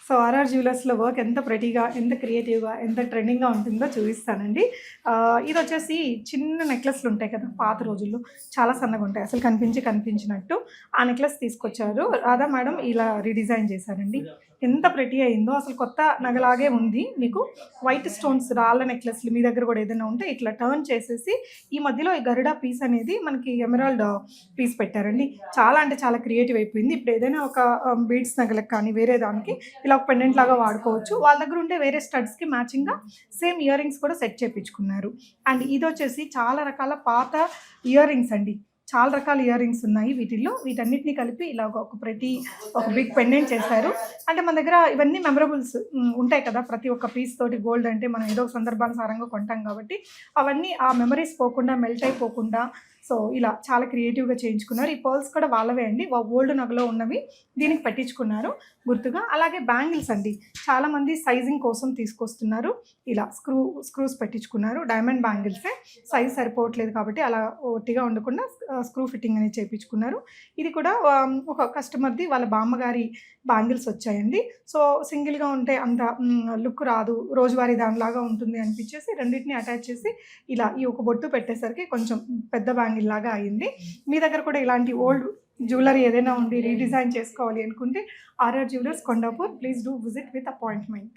So RR జ్యువెలర్స్లో work ఎంత ప్రెటీగా, ఎంత క్రియేటివ్గా, ఎంత ట్రెండింగ్గా ఉంటుందో చూపిస్తానండి. ఇది వచ్చేసి చిన్న నెక్లెస్లు ఉంటాయి కదా పాత రోజుల్లో, చాలా సన్నగా ఉంటాయి, అసలు కనిపించినట్టు ఆ నెక్లెస్ తీసుకొచ్చారు. రాధా మేడం ఇలా రీడిజైన్ చేశారండి. ఎంత ప్రెటీ అయిందో, అసలు కొత్త నగలాగే ఉంది. మీకు వైట్ స్టోన్స్ రాళ్ళ నెక్లెస్లు మీ దగ్గర కూడా ఏదైనా ఉంటే ఇట్లా టర్న్ చేసేసి ఈ మధ్యలో ఈ గరుడా పీస్ అనేది మనకి ఎమరాల్డ్ పీస్ పెట్టారండి. చాలా అంటే చాలా క్రియేటివ్ అయిపోయింది. ఇప్పుడు ఏదైనా ఒక బీడ్స్ నగలకు కానీ వేరే దానికి ఇలా ఒక పెండెంట్ లాగా వాడుకోవచ్చు. వాళ్ళ దగ్గర ఉంటే వేరే స్టడ్స్కి మ్యాచింగ్గా సేమ్ ఇయర్ రింగ్స్ కూడా సెట్ చేయించుకున్నారు. అండ్ ఇది వచ్చేసి చాలా రకాల పాత ఇయర్ రింగ్స్ అండి. చాలా రకాల ఇయర్ రింగ్స్ ఉన్నాయి వీటన్నిటిని కలిపి ఇలా ఒక బిగ్ పెండెంట్ చేశారు. అంటే మన దగ్గర ఇవన్నీ మెమరబుల్స్ ఉంటాయి కదా, ప్రతి ఒక్క పీస్ తోటి గోల్డ్ అంటే మనం ఏదో ఒక సందర్భానుసారంగా కొంటాం కాబట్టి అవన్నీ ఆ మెమరీస్ పోకుండా, మెల్ట్ అయిపోకుండా సో ఇలా చాలా క్రియేటివ్గా చేయించుకున్నారు. ఈ పర్ల్స్ కూడా వాళ్ళవే అండి, ఓల్డ్ నగలో ఉన్నవి దీనికి పెట్టించుకున్నారు గుర్తుగా. అలాగే బ్యాంగిల్స్ అండి, చాలామంది సైజింగ్ కోసం తీసుకొస్తున్నారు. ఇలా స్క్రూస్ పెట్టించుకున్నారు. డైమండ్ బ్యాంగిల్సే, సైజ్ సరిపోవట్లేదు కాబట్టి అలా ఒట్టిగా ఉండకుండా స్క్రూ ఫిట్టింగ్ అనేది చేయించుకున్నారు. ఇది కూడా ఒక కస్టమర్ది వాళ్ళ బామ్మగారి బ్యాంగిల్స్ వచ్చాయండి. సో సింగిల్గా ఉంటే అంత లుక్ రాదు, రోజువారీ దానిలాగా ఉంటుంది అనిపించేసి రెండింటిని అటాచ్ చేసి ఇలా ఈ ఒక బొట్టు పెట్టేసరికి కొంచెం పెద్ద బ్యాంగిల్ లాగా అయింది. మీ దగ్గర కూడా ఇలాంటి ఓల్డ్ జ్యువెలరీ ఏదైనా ఉండి రీడిజైన్ చేసుకోవాలి అనుకుంటే RR jewellers Kondapur, please do visit with appointment.